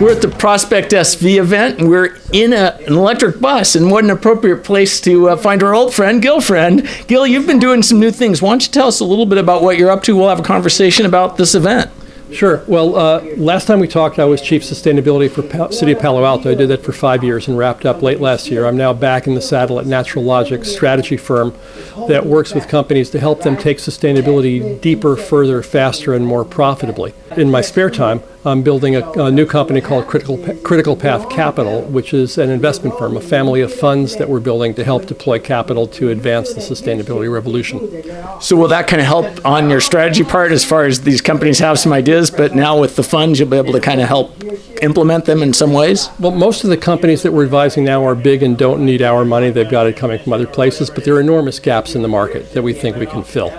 We're at the Prospect SV event, and we're in an electric bus, and what an appropriate place to find our old friend, Gil Friend. Gil, you've been doing some new things. Why don't you tell us a little bit about what you're up to? We'll have a conversation about this event. Sure. Well, last time we talked, I was Chief Sustainability for City of Palo Alto. I did that for 5 years and wrapped up late last year. I'm now back in the saddle at Natural Logic strategy firm that works with companies to help them take sustainability deeper, further, faster, and more profitably. In my spare time, I'm building a new company called Critical Path Capital, which is an investment firm, a family of funds that we're building to help deploy capital to advance the sustainability revolution. So will that kind of help on your strategy part as far as these companies have some ideas, but now with the funds you'll be able to kind of help implement them in some ways? Well, most of the companies that we're advising now are big and don't need our money. They've got it coming from other places, but there are enormous gaps in the market that we think we can fill.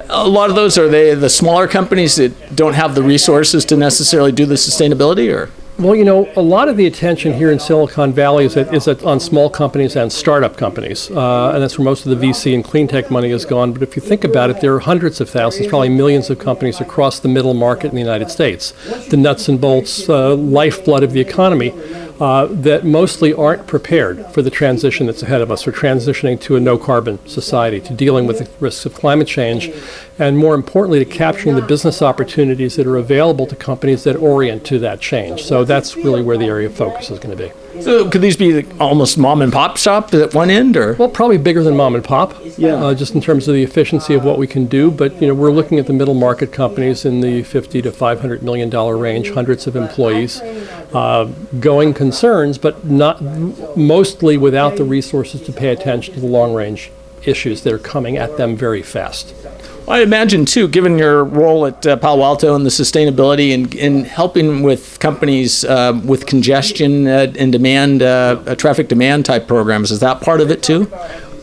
A lot of those, are they the smaller companies that don't have the resources to necessarily do the sustainability, or? Well, you know, a lot of the attention here in Silicon Valley is on small companies and startup companies, and that's where most of the VC and clean tech money has gone. But if you think about it, there are hundreds of thousands, probably millions of companies across the middle market in the United States, the nuts and bolts, lifeblood of the economy, that mostly aren't prepared for the transition that's ahead of us. We're transitioning to a no-carbon society, to dealing with the risks of climate change, and more importantly, to capturing the business opportunities that are available to companies that orient to that change. So that's really where the area of focus is going to be. So could these be almost mom and pop shop at one end, or? Well, probably bigger than mom and pop, just in terms of the efficiency of what we can do. But you know, we're looking at the middle market companies in the $50 to $500 million range, hundreds of employees, going concerns, but not mostly without the resources to pay attention to the long range issues that are coming at them very fast. I imagine, too, given your role at Palo Alto and the sustainability and in helping with companies with congestion and demand, traffic demand type programs, is that part of it, too?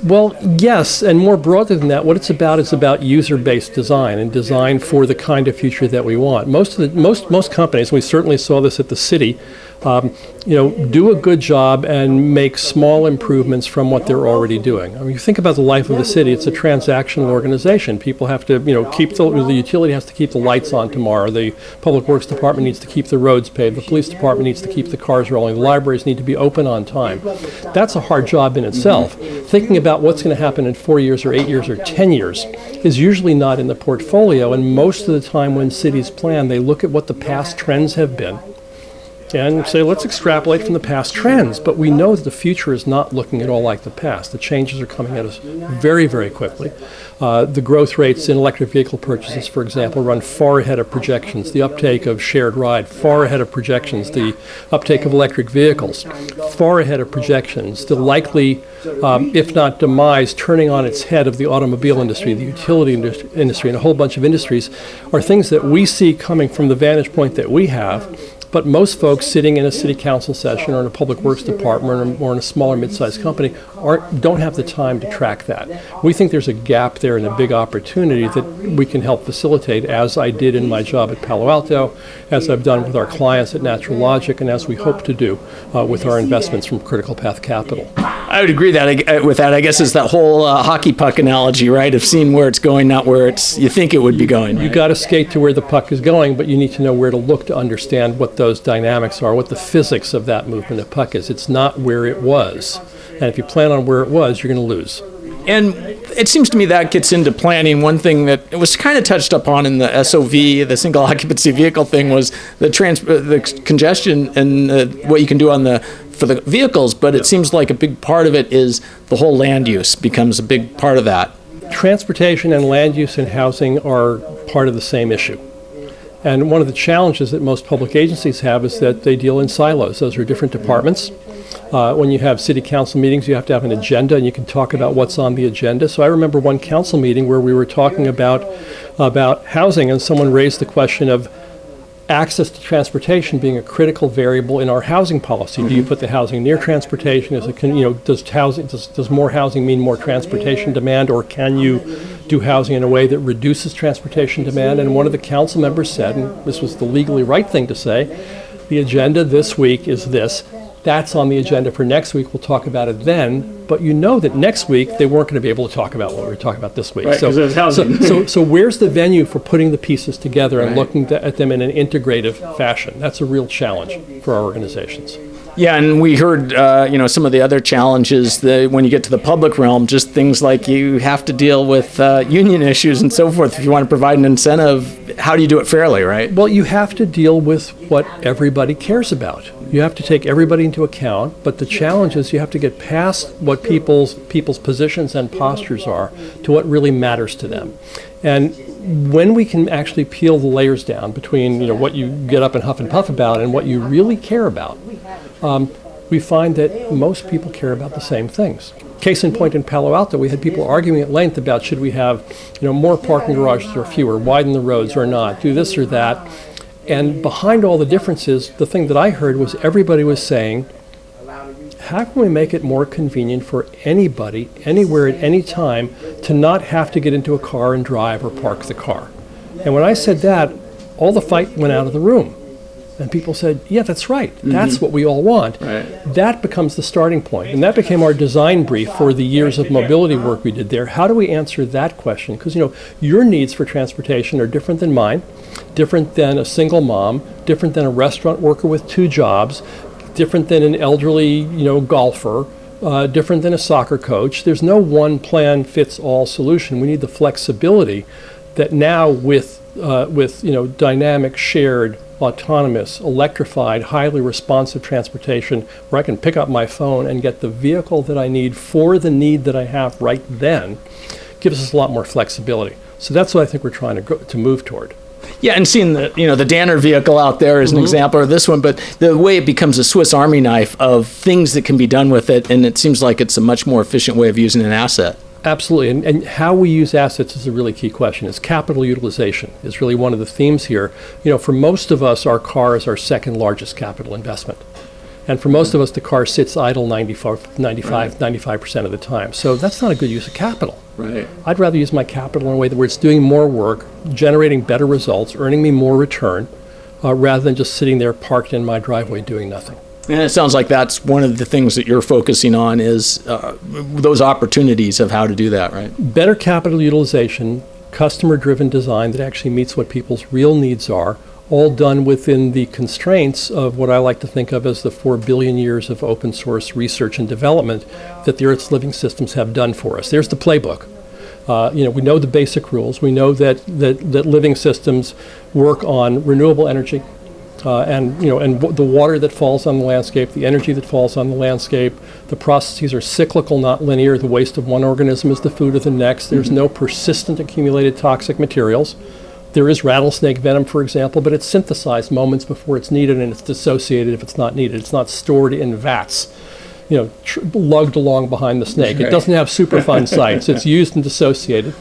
Well, yes, and more broadly than that, what it's about is about user-based design and design for the kind of future that we want. Most companies, we certainly saw this at the city, do a good job and make small improvements from what they're already doing. I mean, you think about the life of the city; it's a transactional organization. People have to, keep the utility has to keep the lights on tomorrow. The public works department needs to keep the roads paved. The police department needs to keep the cars rolling. The libraries need to be open on time. That's a hard job in itself. Thinking about what's going to happen in 4 years or 8 years or 10 years is usually not in the portfolio. And most of the time, when cities plan, they look at what the past trends have been and say, let's extrapolate from the past trends. But we know that the future is not looking at all like the past. The changes are coming at us very, very quickly. The growth rates in electric vehicle purchases, for example, run far ahead of projections. The uptake of shared ride, far ahead of projections. The uptake of electric vehicles, far ahead of projections. The likely, if not demise, turning on its head of the automobile industry, the utility industry, and a whole bunch of industries are things that we see coming from the vantage point that we have. But most folks sitting in a city council session or in a public works department or in a smaller mid-sized company don't have the time to track that. We think there's a gap there and a big opportunity that we can help facilitate, as I did in my job at Palo Alto, as I've done with our clients at Natural Logic, and as we hope to do with our investments from Critical Path Capital. I would agree with that. I guess it's that whole hockey puck analogy, right, of seeing where it's going, not where you think it would be going. Right? You got to skate to where the puck is going, but you need to know where to look to understand what those dynamics are, what the physics of that movement of puck is. It's not where it was. And if you plan on where it was, you're going to lose. And it seems to me that gets into planning. One thing that it was kind of touched upon in the SOV, the single occupancy vehicle thing, was the congestion and what you can do for the vehicles. But it seems like a big part of it is the whole land use becomes a big part of that. Transportation and land use and housing are part of the same issue. And one of the challenges that most public agencies have is that they deal in silos. Those are different departments. When you have city council meetings, you have to have an agenda, and you can talk about what's on the agenda. So I remember one council meeting where we were talking about housing, and someone raised the question of access to transportation being a critical variable in our housing policy. Do you put the housing near transportation? Does more housing mean more transportation demand, or can you do housing in a way that reduces transportation demand? And one of the council members said, and this was the legally right thing to say, the agenda this week is this: That's on the agenda for next week. We'll talk about it then. But you know that next week they weren't going to be able to talk about what we were talking about this week. Right, 'cause it was housing. So where's the venue for putting the pieces together and looking at them in an integrative fashion? That's a real challenge for our organizations. Yeah, and we heard, some of the other challenges when you get to the public realm, just things like you have to deal with union issues and so forth. If you want to provide an incentive, how do you do it fairly, right? Well, you have to deal with what everybody cares about. You have to take everybody into account, but the challenge is you have to get past what people's positions and postures are to what really matters to them. And when we can actually peel the layers down between what you get up and huff and puff about and what you really care about, we find that most people care about the same things. Case in point, in Palo Alto, we had people arguing at length about should we have more parking garages or fewer, widen the roads or not, do this or that. And behind all the differences, the thing that I heard was everybody was saying, how can we make it more convenient for anybody, anywhere at any time, to not have to get into a car and drive or park the car? And when I said that, all the fight went out of the room. And people said, yeah, that's right. That's what we all want. Right. That becomes the starting point. And that became our design brief for the years of mobility work we did there. How do we answer that question? Because, your needs for transportation are different than mine, different than a single mom, different than a restaurant worker with 2 jobs, different than an elderly, golfer, different than a soccer coach. There's no one plan fits all solution. We need the flexibility that now with dynamic, shared, autonomous, electrified, highly responsive transportation, where I can pick up my phone and get the vehicle that I need for the need that I have right then, gives us a lot more flexibility. So that's what I think we're trying to move toward. Yeah, and seeing the Danner vehicle out there as an example, or this one, but the way it becomes a Swiss Army knife of things that can be done with it, and it seems like it's a much more efficient way of using an asset. Absolutely, and how we use assets is a really key question. It's capital utilization is really one of the themes here. For most of us, our car is our second largest capital investment. And for most of us, the car sits idle 95% of the time. So that's not a good use of capital. Right. I'd rather use my capital in a way that where it's doing more work, generating better results, earning me more return, rather than just sitting there parked in my driveway doing nothing. And it sounds like that's one of the things that you're focusing on is those opportunities of how to do that, right? Better capital utilization, customer-driven design that actually meets what people's real needs are, all done within the constraints of what I like to think of as the 4 billion years of open source research and development that the Earth's living systems have done for us. There's the playbook. We know the basic rules. We know that living systems work on renewable energy, and the water that falls on the landscape, the energy that falls on the landscape. The processes are cyclical, not linear. The waste of one organism is the food of the next. There's no persistent accumulated toxic materials. There is rattlesnake venom, for example, but it's synthesized moments before it's needed, and it's dissociated if it's not needed. It's not stored in vats, lugged along behind the snake. It doesn't have Superfund sites. It's used and dissociated.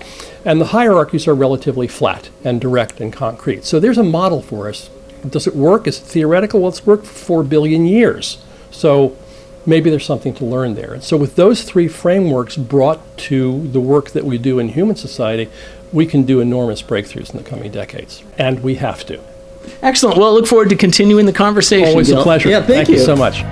And the hierarchies are relatively flat and direct and concrete. So there's a model for us. Does it work? Is it theoretical? Well, it's worked for 4 billion years. So maybe there's something to learn there. And so with those 3 frameworks brought to the work that we do in human society, we can do enormous breakthroughs in the coming decades. And we have to. Excellent. Well, I look forward to continuing the conversation. Always Gil. a pleasure. Yeah, thank you so much.